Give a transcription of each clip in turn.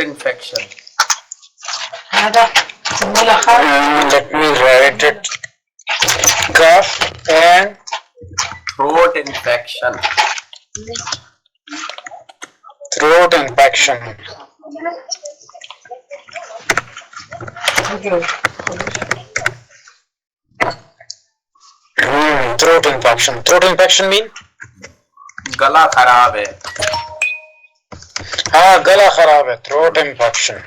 infection. Let me write it. Cough and Throat infection. throat infection. Throat infection. Throat infection mean? गला खराब है. हाँ, गला खराब है. Throat infection.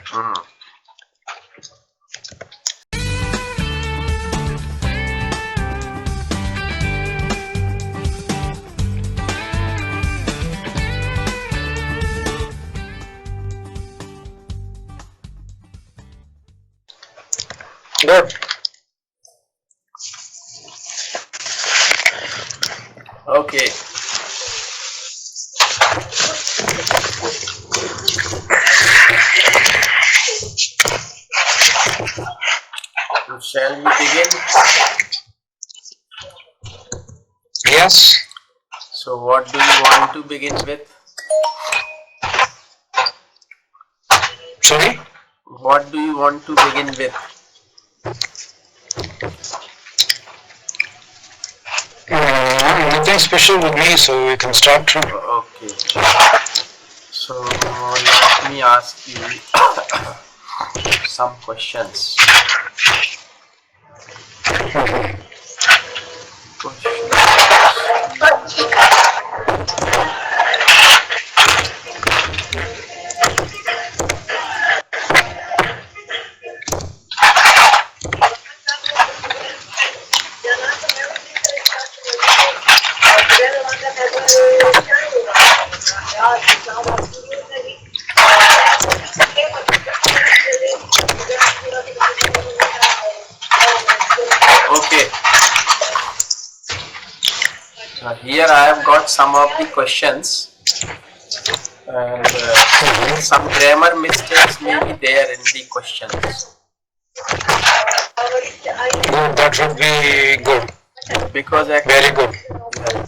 Good. Okay. So shall we begin? Yes. So what do you want to begin with? Sorry? What do you want to begin with? Nothing special with me, so we can start. Okay. So let me ask you some questions. Okay. So here I have got some of the questions, and some grammar mistakes may be there in the questions. Good, that would be good. Because Very good. Yeah.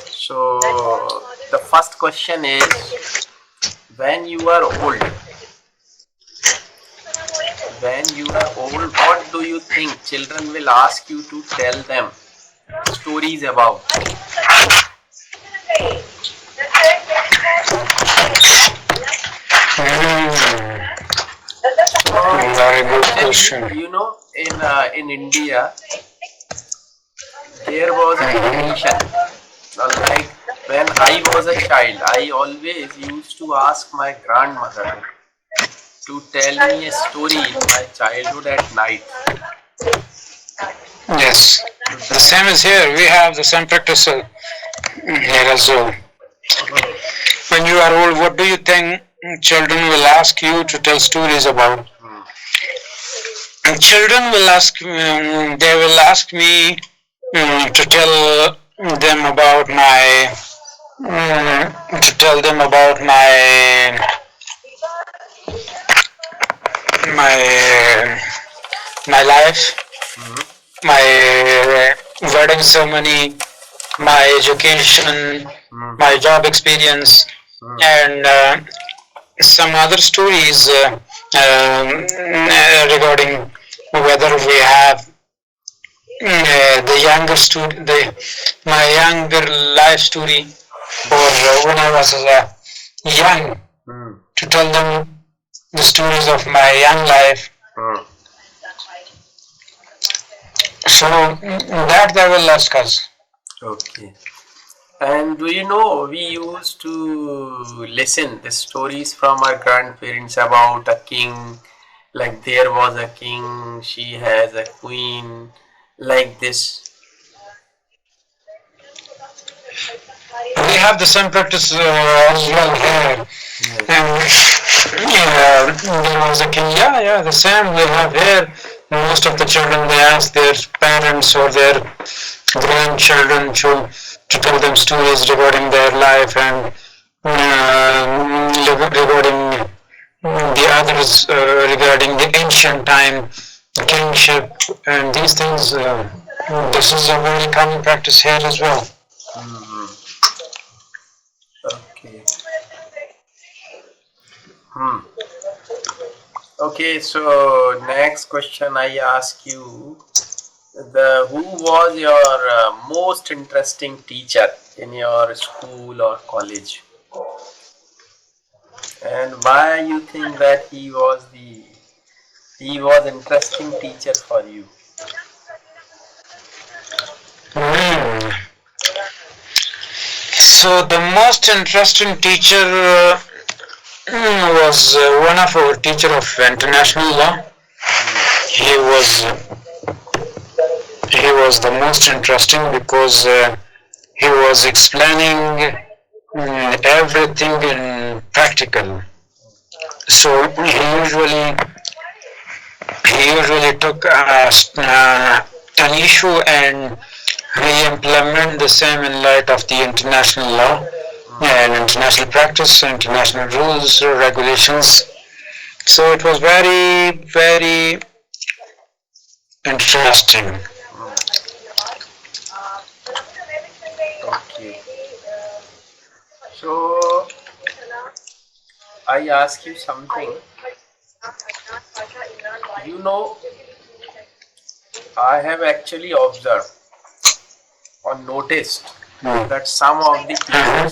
So the first question is, when you are old, what do you think children will ask you to tell them stories about? Very good question. You know, in India, there was a tradition. Like when I was a child, I always used to ask my grandmother to tell me a story in my childhood at night. Yes, the same is here. We have the same practice here as well. When you are old, what do you think children will ask you to tell stories about? Children will ask, they will ask me to tell them about my, to tell them about my life, my wedding ceremony, my education, my job experience, and some other stories regarding whether we have my younger life story, or when I was young, to tell them the stories of my young life. So that they will ask us. Okay. And do you know, we used to listen the stories from our grandparents about a king, like there was a king, she has a queen, like this. We have the same practice as well here. And there was a king. Yeah, the same we have here. Most of the children, they ask their parents or their grandchildren to tell them stories regarding their life and regarding the others, regarding the ancient time, kingship, and these things. This is a very common practice here as well. Okay. Hmm. Okay, so next question I ask you, the who was your most interesting teacher in your school or college, and why you think that he was interesting teacher for you? Hmm. So the most interesting teacher was one of our teacher of international law. Hmm. He was he was the most interesting because he was explaining everything in practical. So he usually took an issue and re-implement the same in light of the international law Hmm. and international practice, international rules, regulations. So it was very, very interesting. Hmm. Okay. So I ask you something. You know, I have actually observed or noticed Mm. that Uh-huh.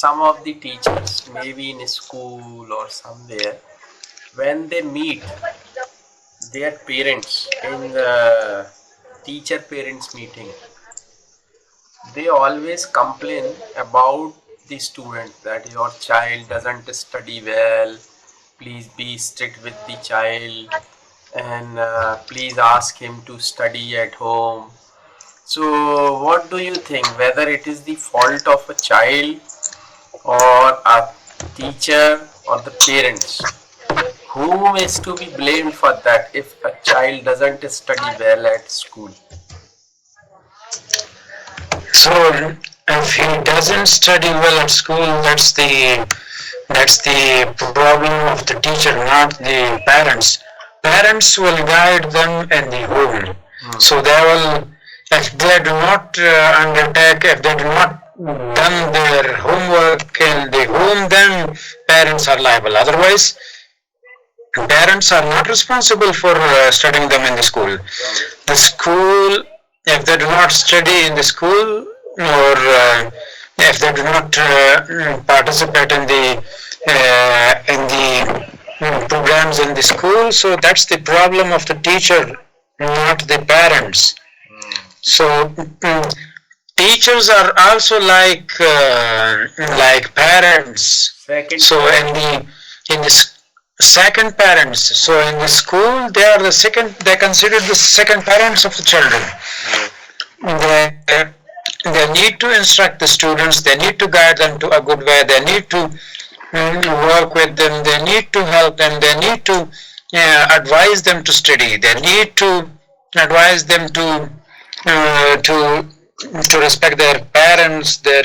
some of the teachers, maybe in a school or somewhere, when they meet their parents in the teacher parents meeting, they always complain about the student that your child doesn't study well, please be strict with the child, and please ask him to study at home. So, what do you think? Whether it is the fault of a child or a teacher or the parents? Whom is to be blamed for that if a child doesn't study well at school? So if he doesn't study well at school, that's the problem of the teacher, not the parents. Parents will guide them in the home. Hmm. So they will, if they do not undertake, if they do not done their homework in the home, then parents are liable. Otherwise, parents are not responsible for studying them in the school. Hmm. The school, if they do not study in the school or if they do not participate in the programs in the school, so that's the problem of the teacher, not the parents. Hmm. So teachers are also like parents. Second So in parent. the second parents. So in the school, they are the second. They consider the second parents of the children. Yes. They they need to instruct the students. They need to guide them to a good way. They need to work with them. They need to help them. They need to advise them to study. They need to advise them uh, to to respect their parents, their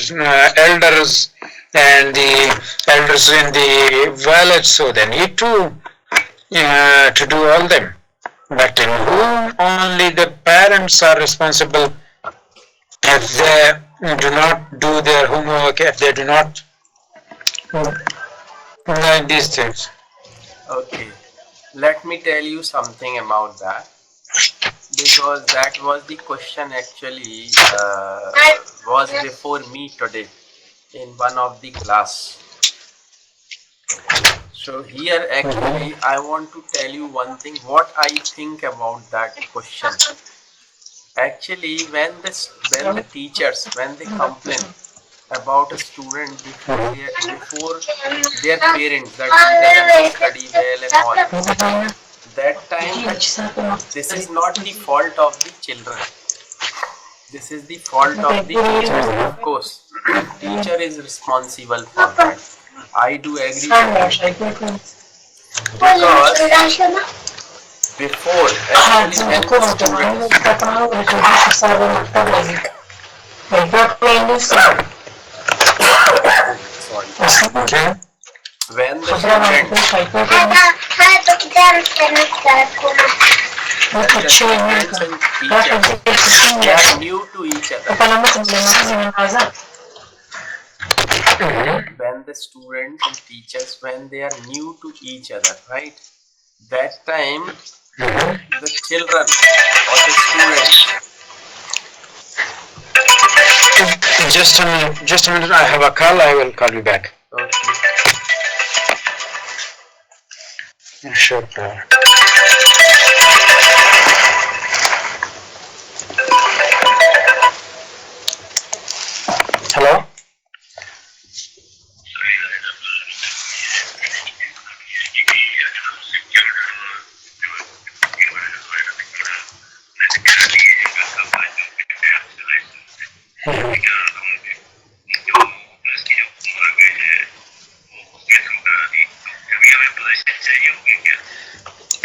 elders, and the elders in the village. So they need to do all them. But in whom only the parents are responsible if they do not do their homework, if they do not like these things. Okay. Let me tell you something about that, because that was the question actually was before me today in one of the class. So here Mhm. actually I want to tell you one thing what I think about that question. Actually, when the teachers when they complain about a student before their parents that he doesn't study well and all, that time this is not the fault of the children. This is the fault of the teachers. Of course, teacher is responsible for that. I do agree with you because before actually when the students sorry, Okay. when the students when the students and teachers they are new to each other, when the students and teachers, when they are new to each other, right? That time the children or the students. Just a minute. I have a call. I will call you back. Okay. Sure. Hello.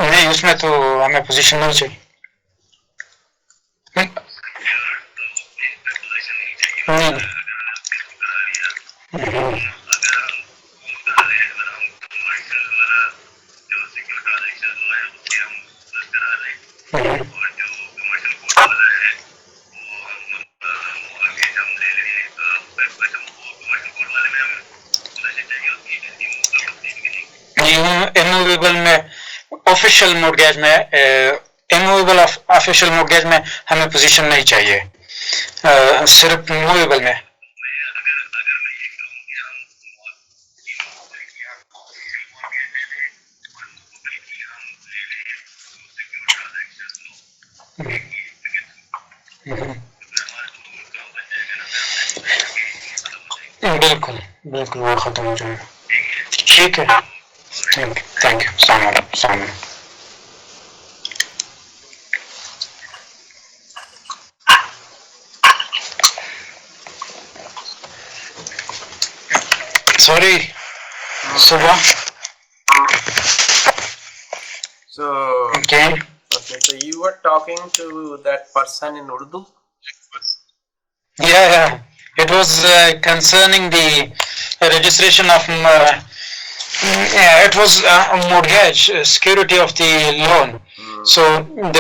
नहीं उसमें तो हमें position नहीं चाहिए नहीं immovable में official mortgage में immovable official mortgage में हमें पोजीशन नहीं चाहिए सिर्फ मूवेबल में बिल्कुल बिल्कुल वो खत्म हो जाएगा ठीक है थैंक यू सामने Sorry, Subha. So, Okay. okay, so you were talking to that person in Urdu? Yeah. It was concerning the registration of. It was a mortgage security of the loan. So in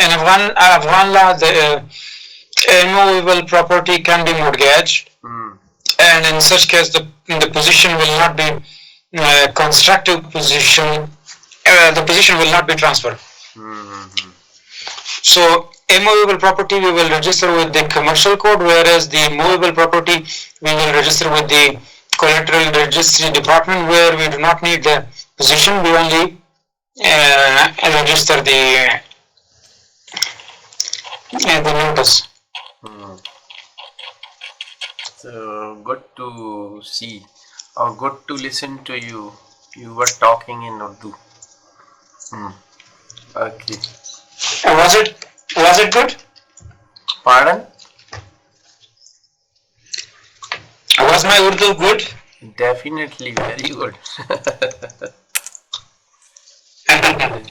Afghan law, the immovable property can be mortgaged. And in such case, the position will not be constructive position. The position will not be transferred. So, immovable property we will register with the commercial code, whereas the movable property we will register with the collateral registry department, where we do not need the position. We only register the notice. So good to see, or good to listen to you. You were talking in Urdu. Okay. Was it good? Pardon? Was my Urdu good? Definitely very good.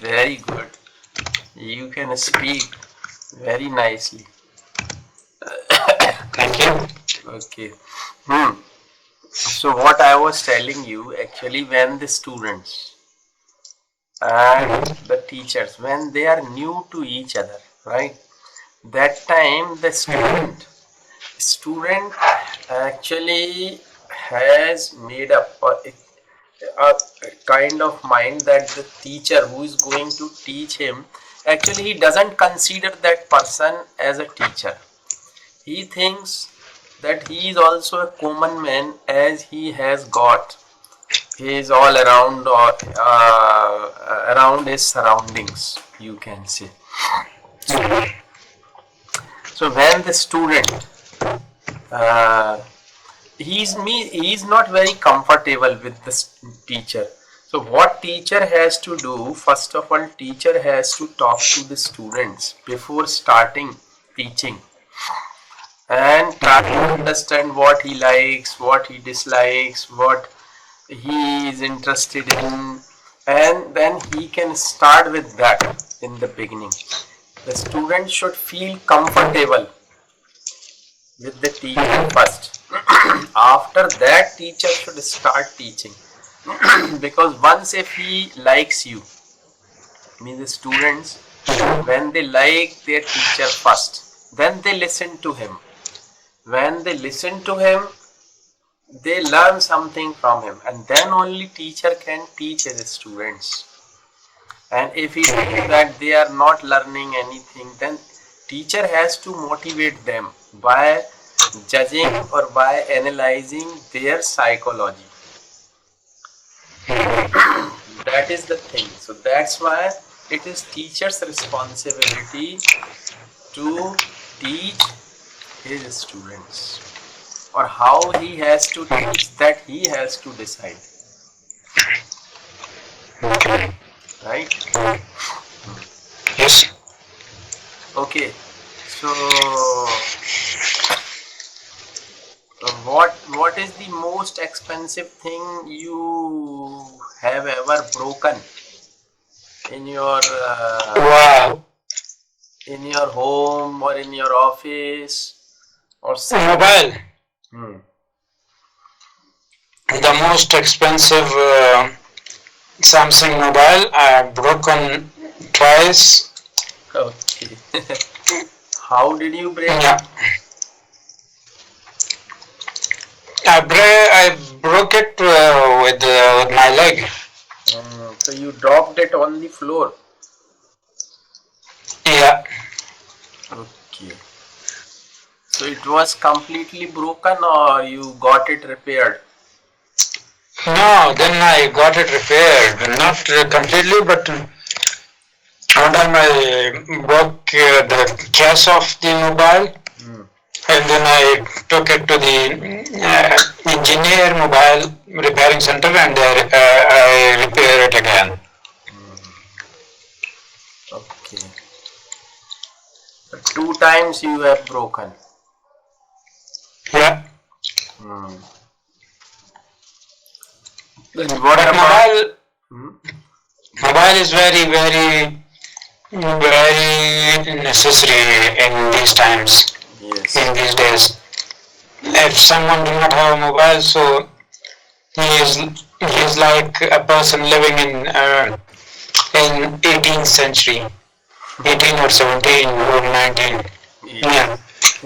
Very good. You can speak very nicely. Thank you. Okay. So what I was telling you, actually, when the students and the teachers, when they are new to each other, right? That time the student actually has made up a kind of mind that the teacher who is going to teach him, actually he doesn't consider that person as a teacher. He thinks that he is also a common man, as he has got. He is all around, or around his surroundings, you can say. So when the student, he is not very comfortable with the teacher. So what teacher has to do, first of all, teacher has to talk to the students before starting teaching, and try to understand what he likes, what he dislikes, what he is interested in, and then he can start with that in the beginning. The student should feel comfortable with the teacher first. After that, teacher should start teaching. Because once if he likes you, means the students, when they like their teacher first, then they listen to him. When they listen to him, they learn something from him, and then only teacher can teach his students. And if he thinks that they are not learning anything, then teacher has to motivate them by judging or by analyzing their psychology. That is the thing. So that's why it is teacher's responsibility to teach his students, or how he has to teach, that he has to decide, Okay. right? Yes. Okay, so what is the most expensive thing you have ever broken in your Wow. in your home or in your office or something? Mobile. Hmm. The most expensive Samsung mobile. I have broken twice. Okay. How did you break it? Yeah. I broke it with my leg. So you dropped it on the floor. Yeah. Okay. So it was completely broken, or you got it repaired? No, then I got it repaired. Not completely, but one time I broke the case of the mobile, Hmm. and then I took it to the engineer mobile repairing center, and I repair it again. Okay. So 2 times you have broken. Yeah. Hmm. Then what But about? Hmm? mobile is very necessary in these times, Yes. in these days. If someone do not have a mobile, so he is like a person living in 18th century, 18 or 17 or 19. Yes. Yeah.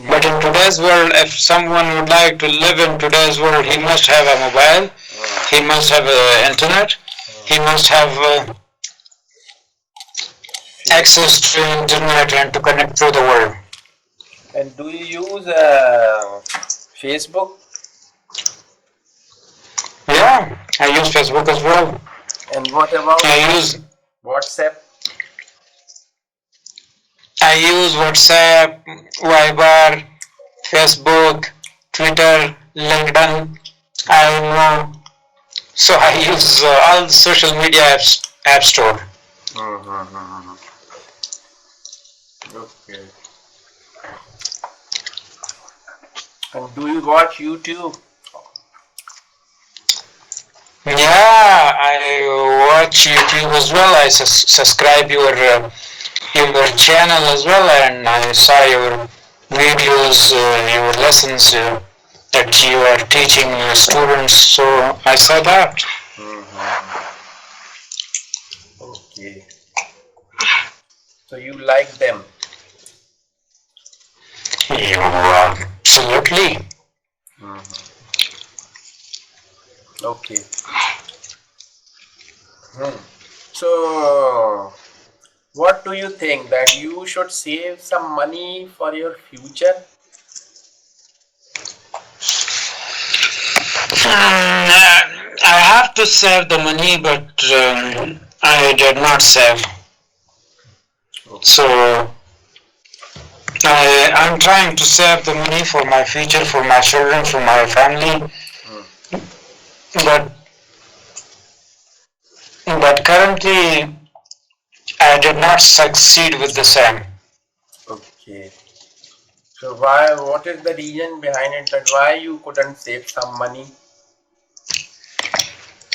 But Yes. in today's world, if someone would like to live in today's world, he must have a mobile, he must have internet, he must have access to internet and to connect through the world. And do you use Facebook? Yeah, I use Facebook as well. And what about I use WhatsApp? I use WhatsApp, Viber, Facebook, Twitter, LinkedIn. I know. So I use all social media apps, App Store. Mm-hmm. Okay. And do you watch YouTube? Yeah, I watch YouTube as well. I subscribe your channel as well, and I saw your videos, your lessons that you are teaching your students. So I saw that. Mm-hmm. Okay. So you like them? You absolutely. Mm-hmm. Okay. Hmm. So, what do you think, that you should save some money for your future? I have to save the money, but I did not save. So I'm trying to save the money for my future, for my children, for my family. Hmm. But currently I did not succeed with the same. Okay. So why? What is the reason behind it? That why you couldn't save some money?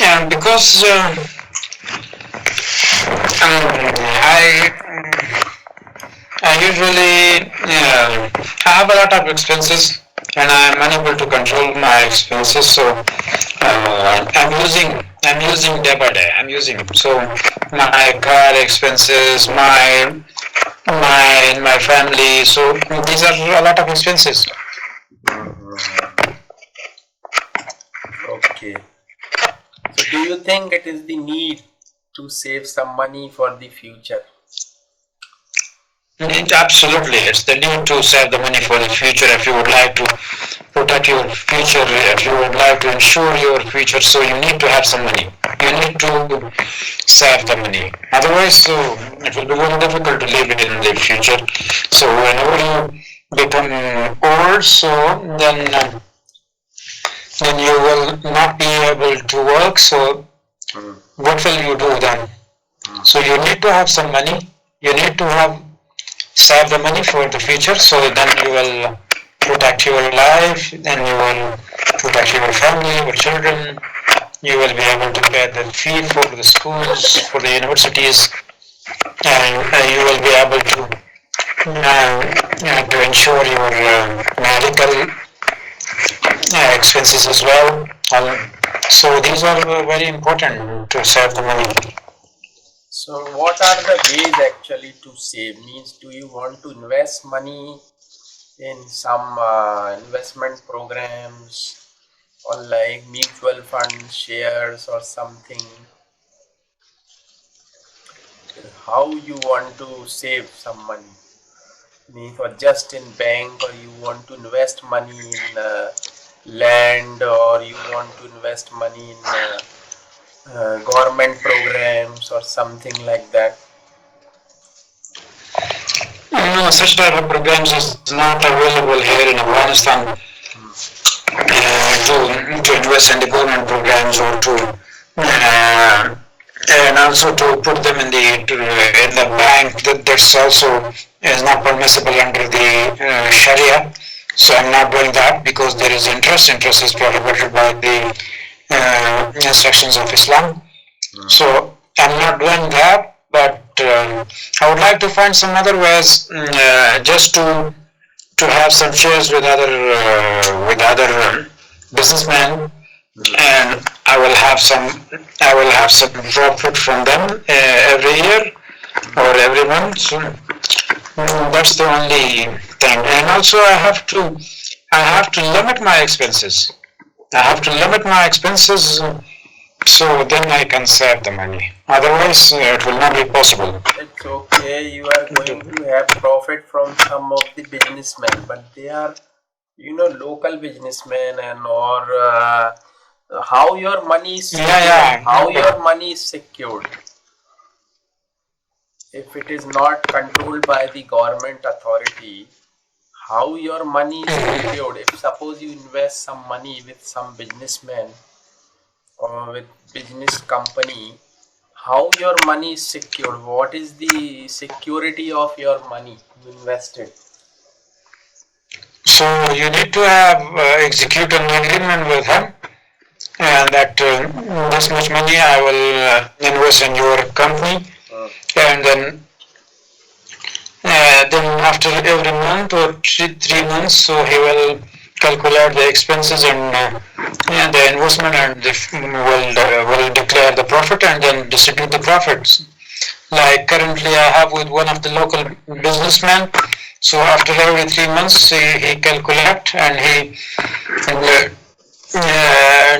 And because I usually I have a lot of expenses and I am unable to control my expenses. So I'm using day by day. I'm using so my car expenses, my family. So these are a lot of expenses. Mm-hmm. Okay. So do you think it is the need to save some money for the future? Absolutely, it's the need to save the money for the future if you would like to protect your future, if you would like to ensure your future, so you need to have some money. You need to save the money. Otherwise, so it will be very difficult to live in the future. So whenever you become old, so then you will not be able to work. So what will you do then? So you need to have some money. You need to have save the money for the future, so then you will protect your life, then you will protect your family, your children. You will be able to pay the fee for the schools, for the universities, and you will be able to ensure your medical expenses as well. So these are very important to save the money. So what are the ways actually to save? Means do you want to invest money in some investment programs or like mutual fund shares or something? How you want to save some money? Means or just in bank, or you want to invest money in land, or you want to invest money in government programs or something like that? No, such type of programs is not available here in Afghanistan to invest in the government programs or to and also to put them in the bank. That's also is not permissible under the Sharia. So I'm not doing that because there is interest. Interest is prohibited by the instructions of Islam. So I'm not doing that, but I would like to find some other ways just to have some shares with other businessmen, and I will have some profit from them every year or every month. So, that's the only thing. And also I have to limit my expenses. I have to limit my expenses so then I can save the money. Otherwise, it will not be possible. It's okay, you are going to have profit from some of the businessmen, but they are, local businessmen, and or how your money is secured, how your money is secured. If it is not controlled by the government authority, how your money is secured? If suppose you invest some money with some businessman or with business company, how your money is secured? What is the security of your money you invested? So you need to have execute an agreement with him, and that this much money I will invest in your company, and then after every month or 3 months, so he will calculate the expenses and the investment, and will declare the profit and then distribute the profits. Like currently, I have with one of the local businessmen. So after every 3 months, he calculate and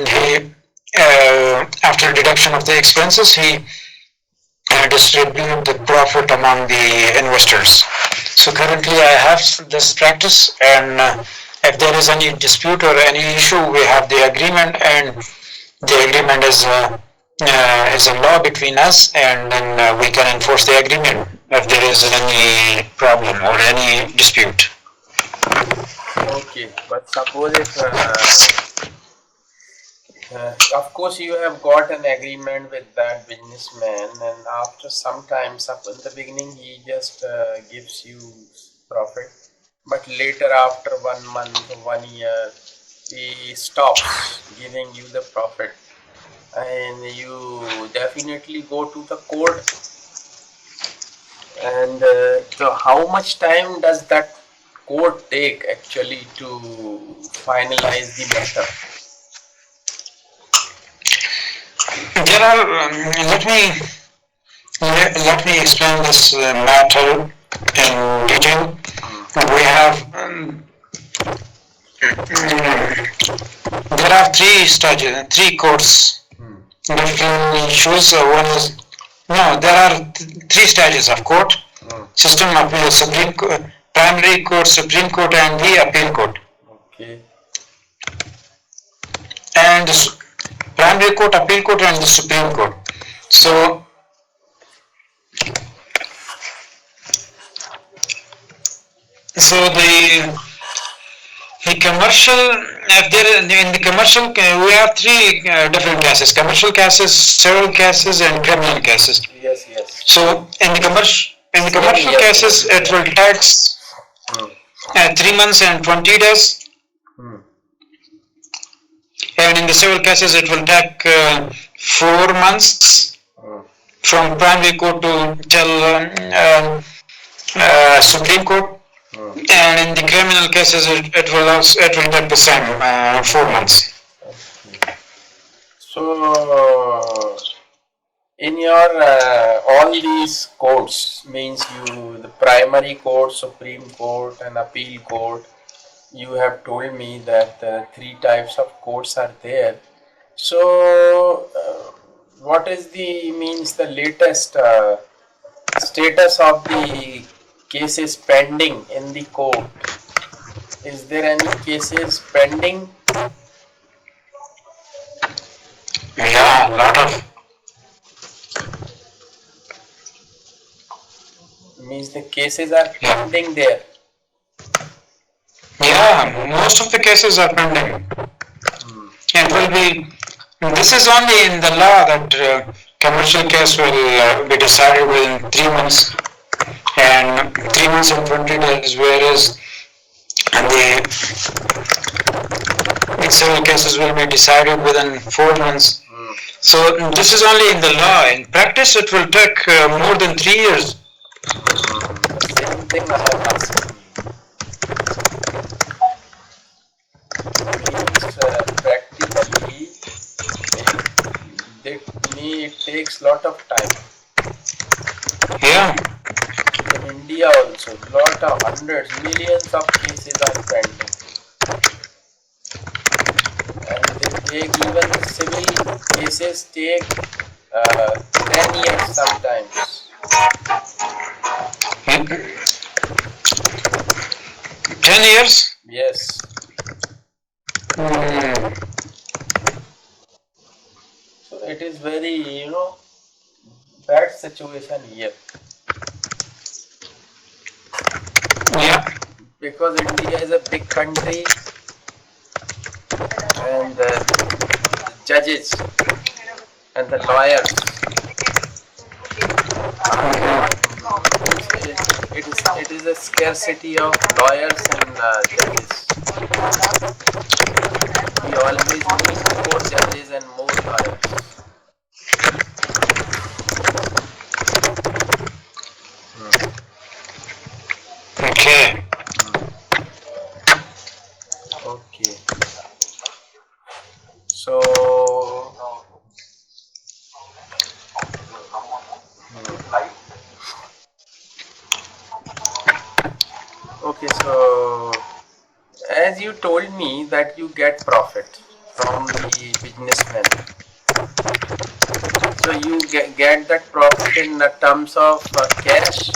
he after deduction of the expenses, he distribute the profit among the investors. So currently, I have this practice, and if there is any dispute or any issue, we have the agreement, and the agreement is a law between us, and then we can enforce the agreement if there is any problem or any dispute. Okay, but suppose if of course you have got an agreement with that businessman, and after some time, in the beginning he just gives you profit, but later after 1 month, 1 year, he stops giving you the profit, and you definitely go to the court. And so how much time does that court take actually to finalize the matter? There are let me explain this matter in detail. We have there there are three stages, three courts. Hmm. You can choose one is no. There are three stages of court Hmm. system: appeal, Supreme Court, primary court, Supreme Court, and the appeal court. Okay. And the primary court, appeal court, and the Supreme Court. So, the commercial, if there in the commercial, we have three different cases: commercial cases, civil cases, and criminal cases. Yes, yes. So, in the commercial cases, it will take Hmm. 3 months and 20 days, Hmm. and in the civil cases, it will take 4 months Hmm. from primary court to till Supreme Court. Hmm. And in the criminal cases, it will take the same 4 months. Okay. So, in your all these courts, means you the primary court, Supreme Court, and appeal court. You have told me that three types of courts are there. So, what is the means the latest status of the cases pending in the court? Is there any cases pending? Yeah, a lot of. Means the cases are pending there. Yeah, most of the cases are pending. It will be. This is only in the law that commercial case will be decided within 3 months, and 3 months and 20 days, whereas the civil cases will be decided within 4 months. So this is only in the law. In practice, it will take more than 3 years. The same thing I have asked you. Means practically it takes lot of time. Yeah. In India also, lot of hundreds, millions of cases are pending. And they take even the civil cases take 10 years sometimes. 10 years? Yes. So it is very, bad situation here. Yeah. Because India is a big country and the judges and the lawyers it is a scarcity of lawyers and judges. We always need more judges and more lawyers. Okay. Okay. So okay, so as you told me that you get profit from the businessman. So you get that profit in the terms of cash.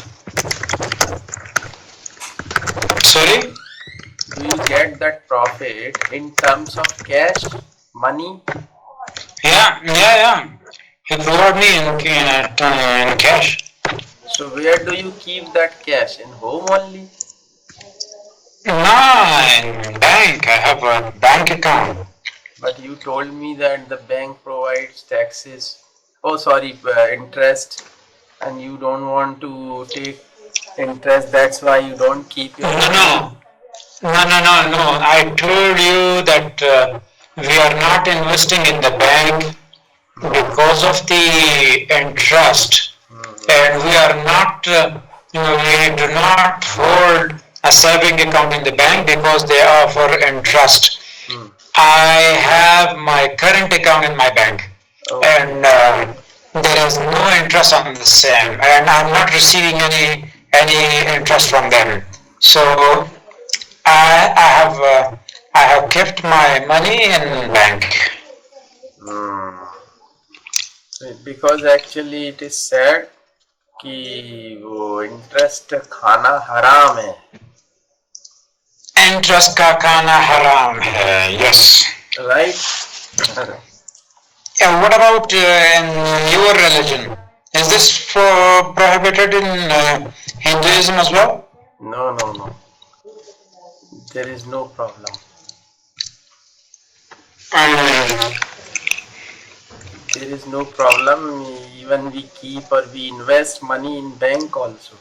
Sorry? Do you get that profit in terms of cash, money? Yeah. He provided me in cash. So where do you keep that cash? In home only? No, in bank. I have a bank account. But you told me that the bank provides taxes. Oh, sorry, interest, and you don't want to take interest. That's why you don't keep your money. No. I told you that we are not investing in the bank because of the interest, and we are not. We do not hold a saving account in the bank because they offer interest. I have my current account in my bank, and there is no interest on the same, and I'm not receiving any interest from them. So I have I have kept my money in bank. Hmm. Because actually it is said कि वो interest खाना हराम है. Interest का खाना हराम है. Yes. Right? Yeah, what about in your religion? Is this prohibited in Hinduism as well? No, no, no. There is no problem. There is no problem. Even we keep or we invest money in bank also.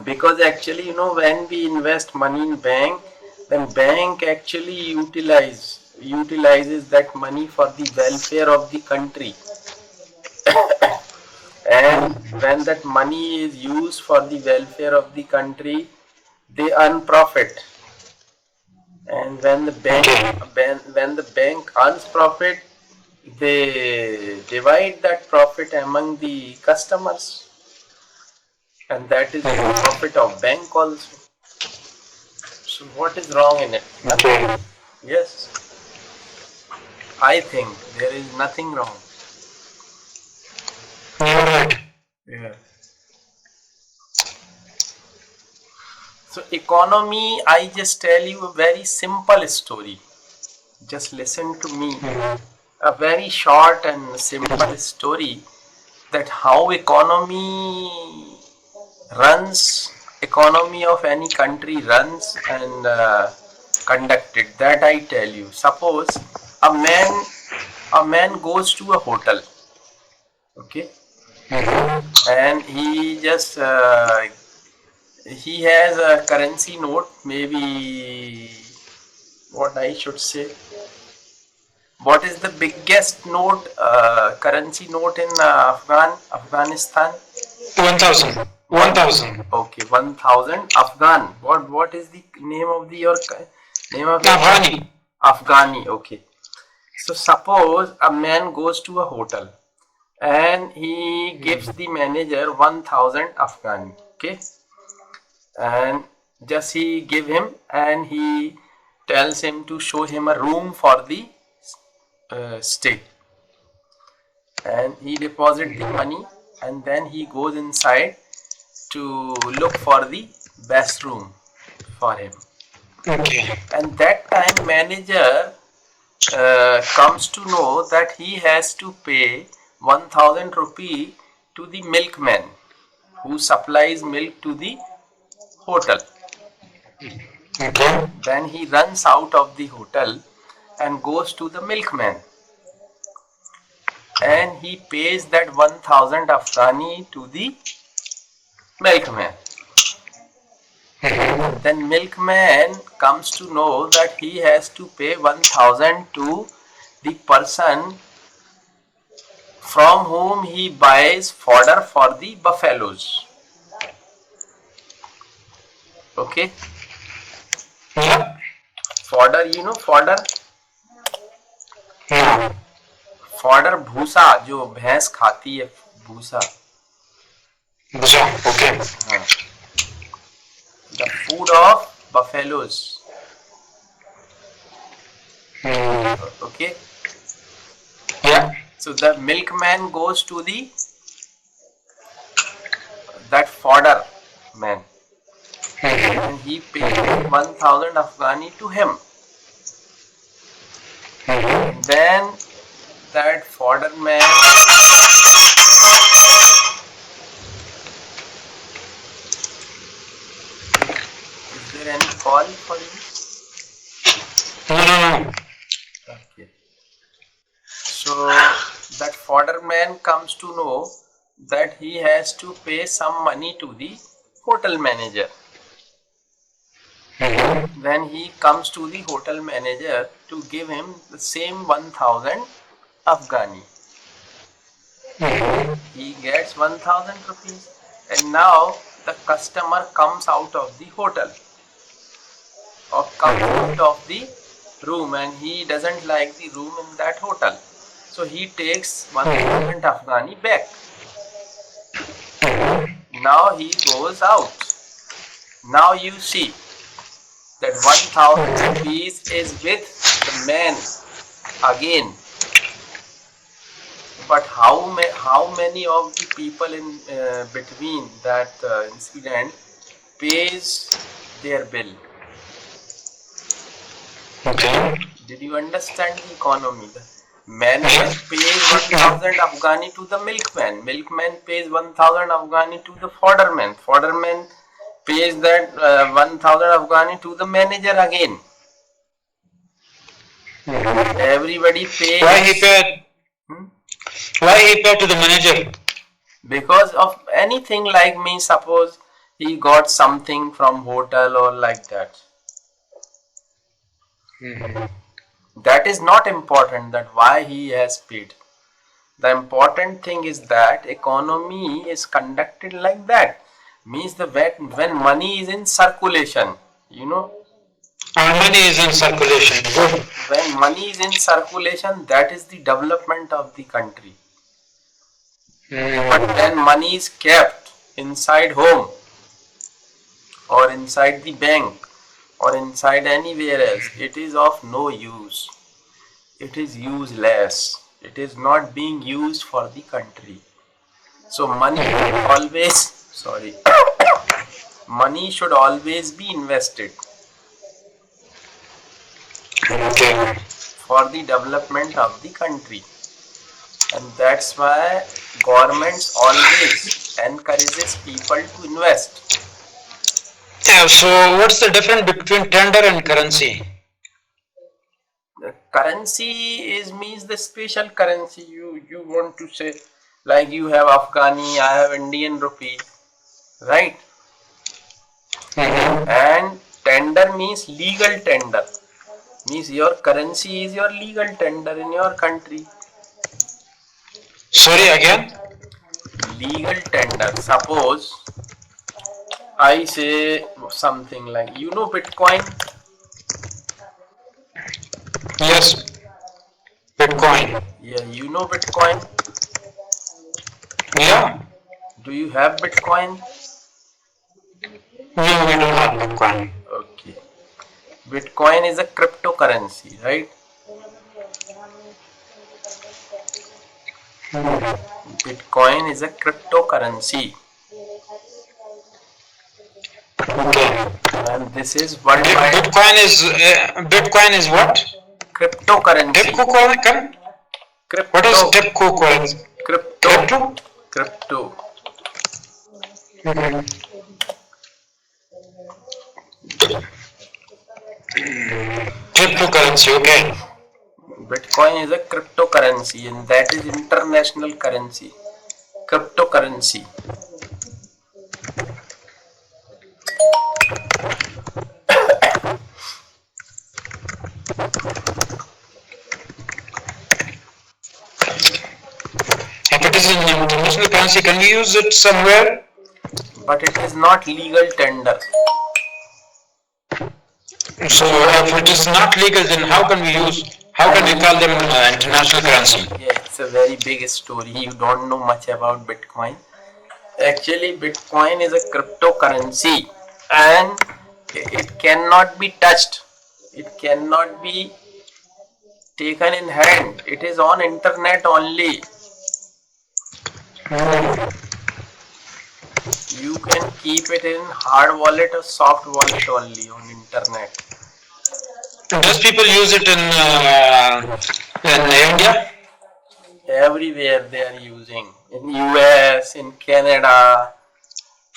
Because actually, when we invest money in bank, then bank actually utilizes that money for the welfare of the country. And when that money is used for the welfare of the country, they earn profit. And when the bank earns profit, they divide that profit among the customers, and that is the profit of bank also. So what is wrong in it? Okay. Yes, I think there is nothing wrong. You're right. Yeah. So economy, I just tell you a very simple story. Just listen to me. A very short and simple story that how economy of any country runs and conducted. That I tell you. Suppose a man goes to a hotel, okay, and he has a currency note, maybe what I should say. What is the biggest currency note in Afghanistan? 1,000. 1,000. Okay, 1,000 Afghan. What is the name of your Afghani. Afghani. Okay. So suppose a man goes to a hotel and he gives the manager 1,000 Afghani. Okay, and just he give him and he tells him to show him a room for the stay, and he deposit the money and then he goes inside to look for the best room for him. Okay. And that time manager comes to know that he has to pay 1,000 rupee to the milkman who supplies milk to the hotel. Okay. Then he runs out of the hotel and goes to the milkman, and he pays that 1,000 Afghani to the milkman. Then milkman comes to know that he has to pay 1,000 to the person from whom he buys fodder for the buffaloes. Okay? Yeah. Fodder, fodder? No. Fodder भूसा जो भैंस खाती है, भूसा. Bhusa. Okay. हाँ. The food of buffaloes. Okay. Yeah. So the milkman goes to that fodder man, and he pays 1,000 Afghani to him. Then that fodder man is there any call for you? No. Okay. So that fodder man comes to know that he has to pay some money to the hotel manager. Then he comes to the hotel manager to give him the same 1,000 Afghani. He gets 1,000 rupees, and now the customer comes out of the hotel or comes out of the room, and he doesn't like the room in that hotel. So he takes 1,000 Afghani back. Now he goes out. Now you see, that 1000 rupees is with the man again. But how many of the people in between that incident pays their bill? Okay. Did you understand the economy? The manager pays 1000 Afghani to the milkman. Milkman pays 1000 Afghani to the fodderman. Fodderman pays that 1000 Afghani to the manager again. Everybody pays. Why he paid? Why he paid to the manager? Because of anything, like me, suppose he got something from hotel or like that. That is not important, that why he has paid. The important thing is that economy is conducted like that. Means the when money is in circulation, you know. Our money is in circulation. Good. When money is in circulation, that is the development of the country. But when money is kept inside home or inside the bank or inside anywhere else, it is of no use. It is useless. It is not being used for the country. So money money should always be invested Okay. for the development of the country. And that's why governments always encourages people to invest. Yeah, so what's the difference between tender and currency? The currency means the special currency. You want to say, like you have Afghani, I have Indian rupee, right? And tender means legal tender. Means your currency is your legal tender in your country. Sorry, again? Legal tender. Suppose I say something like, you know Bitcoin? Yes. Bitcoin. Yeah, you know Bitcoin? Yeah. Do you have Bitcoin? No, we don't have Bitcoin. Okay. Bitcoin is a cryptocurrency, right? Bitcoin is a cryptocurrency. Okay. And this is worldwide. Bitcoin is what? Cryptocurrency. Cryptocurrency? What is cryptocurrency? Crypto. Crypto. Cryptocurrency, okay. Bitcoin is a cryptocurrency and that is international currency. Cryptocurrency. If it is an international currency, can we use it somewhere? But it is not legal tender. So if it is not legal, then how can we call them international currency? Yeah, it's a very big story. You don't know much about Bitcoin. Actually, Bitcoin is a cryptocurrency and it cannot be touched. It cannot be taken in hand. It is on internet only. You can keep it in hard wallet or soft wallet only on internet. Does people use it in India? Everywhere they are using. In US, in Canada,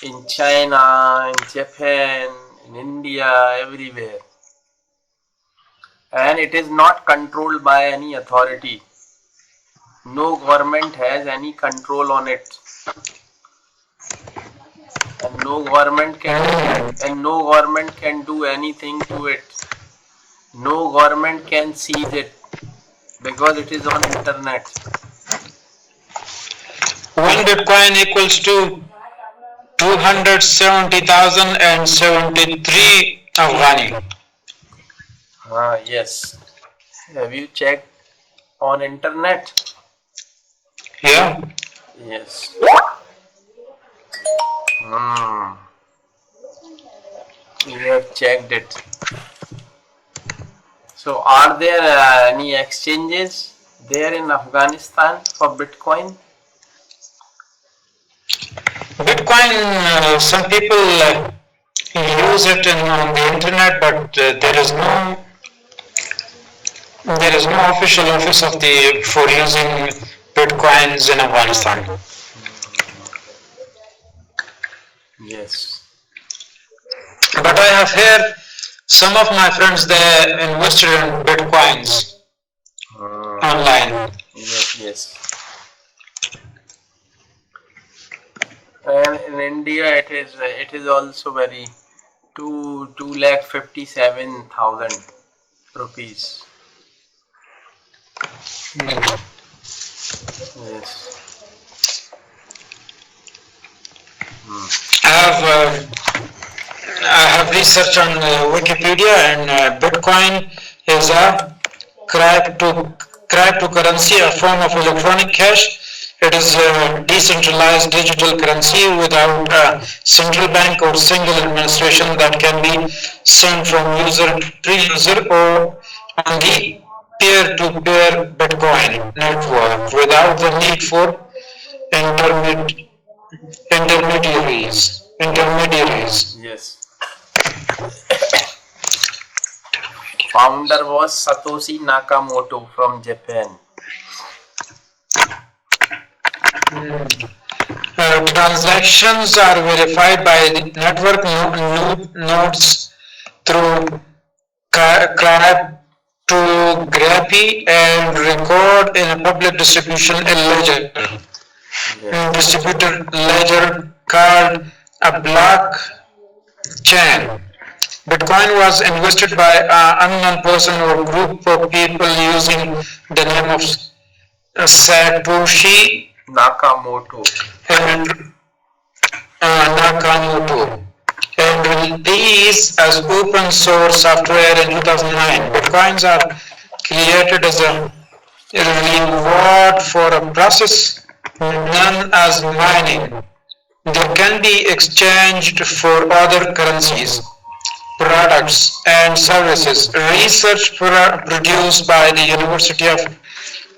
in China, in Japan, in India, everywhere. And it is not controlled by any authority. No government has any control on it. And no government can do anything to it. No government can seize it because it is on internet. One Bitcoin equals to 270,073 Afghani. Yes. Have you checked on internet? Yeah. Yes. You have checked it. So, are there any exchanges there in Afghanistan for Bitcoin? Bitcoin, some people use it on the internet, but there is no official office of the for using bitcoins in Afghanistan. Yes. But I have heard some of my friends they invested in bitcoins online. Yes, yes. And in India, it is also very 2,57,000 rupees. Yes. I have researched on Wikipedia, and Bitcoin is a cryptocurrency, a form of electronic cash. It is a decentralized digital currency without a central bank or single administration that can be sent from user to user or on the peer-to-peer Bitcoin network without the need for intermediaries. Intermediaries. Yes. Founder was Satoshi Nakamoto from Japan. Transactions are verified by the network nodes through cryptography and record in a public distributed ledger called a blockchain. Bitcoin was invested by an unknown person or group of people using the name of Satoshi Nakamoto. and Nakamoto, and released as open source software in 2009. Bitcoins are created as a reward for a process known as mining. They can be exchanged for other currencies, products, and services. Research produced by the University of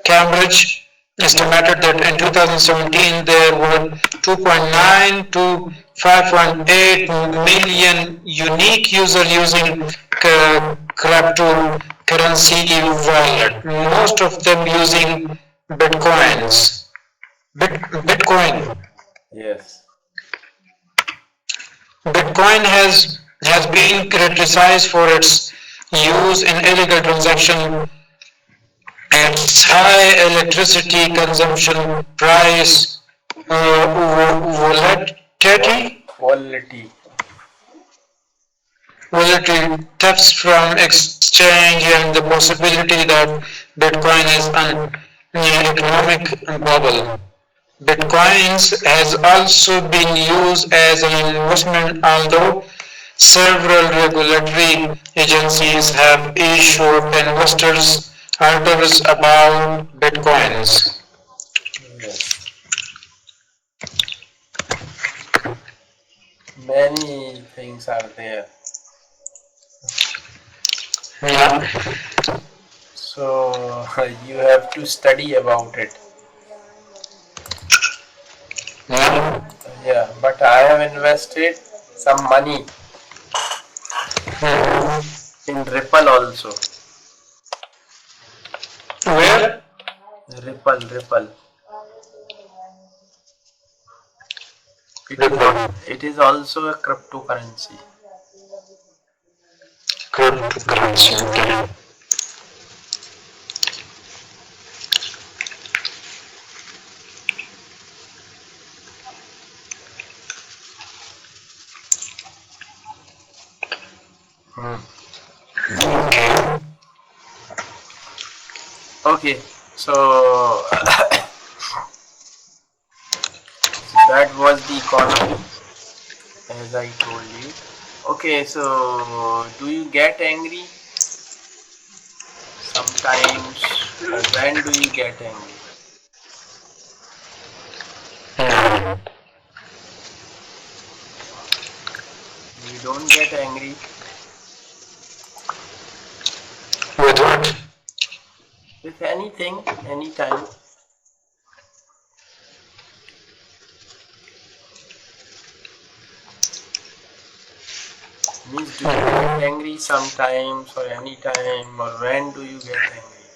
Cambridge estimated that in 2017 there were 2.9 to 5.8 million unique users using cryptocurrency wallet, most of them using bitcoins. Bitcoin. Yes. Bitcoin has been criticized for its use in illegal transaction, its high electricity consumption, price Quality. volatility, thefts from exchange, and the possibility that Bitcoin is an economic bubble. Bitcoins has also been used as an investment, although several regulatory agencies have issued investors orders about Bitcoins. Yes. Many things are there. Yeah. So you have to study about it. Yeah. Yeah, but I have invested some money in Ripple also. Where? Ripple. Ripple. It is also a cryptocurrency. Cryptocurrency. Okay. Okay. Okay, so that was the economy, as I told you. Okay, so do you get angry sometimes? When do you get angry? You don't get angry With what? with anything, anytime. Means do you get angry sometimes or anytime, or when do you get angry?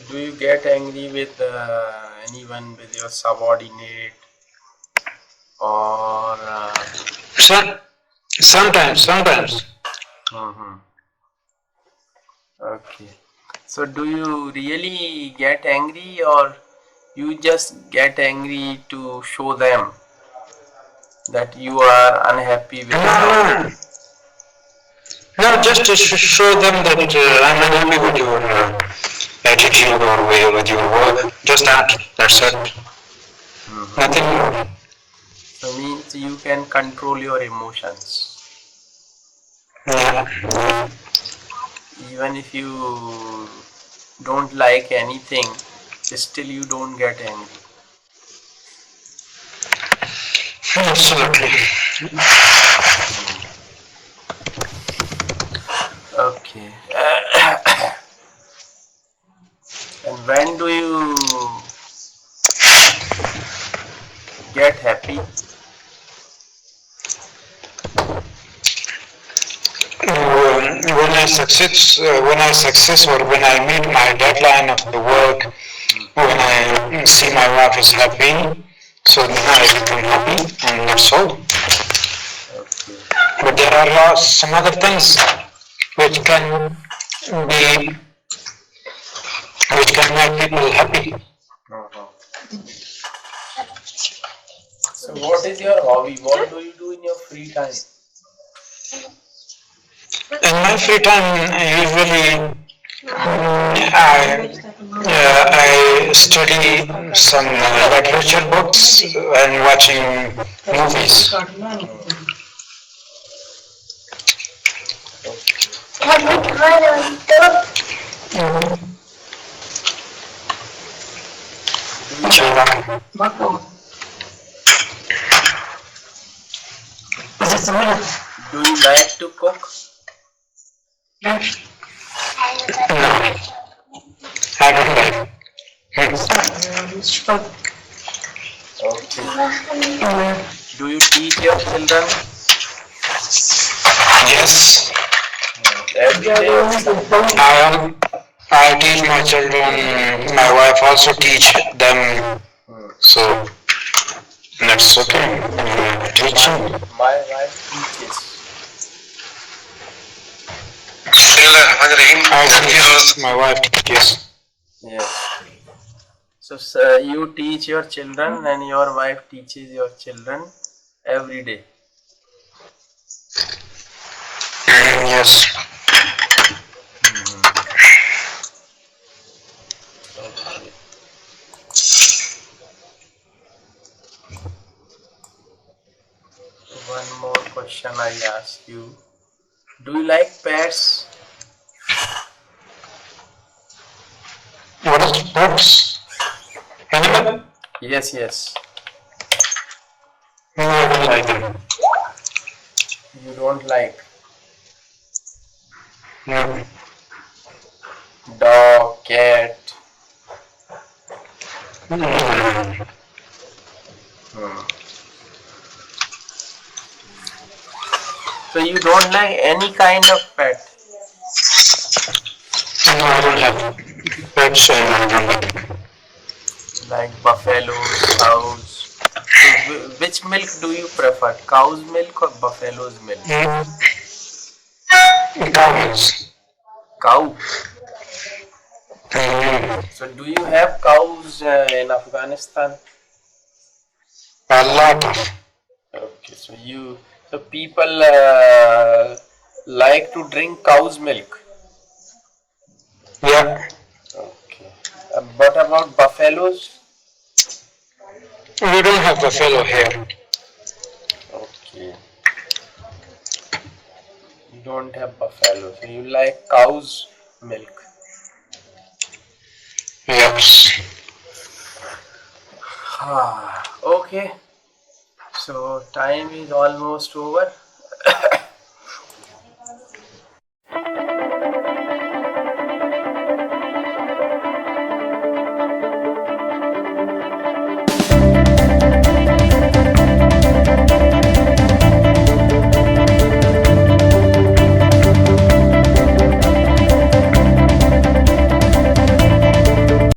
Do you get angry with anyone, with your subordinate, or Sometimes. mhm. Okay. So do you really get angry, or you just get angry to show them that you are unhappy with No, something? no, just to show them that I'm unhappy with your attitude or with your work. Just that. That's it. Mhm. Nothing more. So means you can control your emotions. Yeah. Even if you don't like anything, still you don't get angry. Absolutely. Okay. And when do you get happy? When I success, or when I meet my deadline of the work, when I see my wife is happy, so then I become happy, and that's all. Okay. But there are some other things which can be, which can make people happy. Uh-huh. So what is your hobby? What do you do in your free time? In my free time, usually I study some literature books and watching movies. Okay. Do you like do you like to cook? No, I don't like. Okay. Do you teach your children Yes, every day or sometimes? I teach my children. My wife also teach them. Hmm. So that's okay. My Teaching. my wife teaches. My wife teaches. Yes. So you teach your children and your wife teaches your children every day. Yes. Mhm. Okay. One more question I ask you. Do you like pets? What is pets? Animal? Yes, yes. No, I don't like them. You don't like No. dog, cat. No. Hmm. So you don't like any kind of pet, No, I don't have pets and I don't like. like buffaloes, cows. So which milk do you prefer? Cow's milk or buffalo's milk? Cows. Cow. Mm, So do you have cows in Afghanistan? a lot of. Okay, so people like to drink cow's milk. Yeah. Okay. What about buffaloes? We don't have buffalo here. Okay. You don't have buffalo, so you like cow's milk. Yes. Okay. So time is almost over.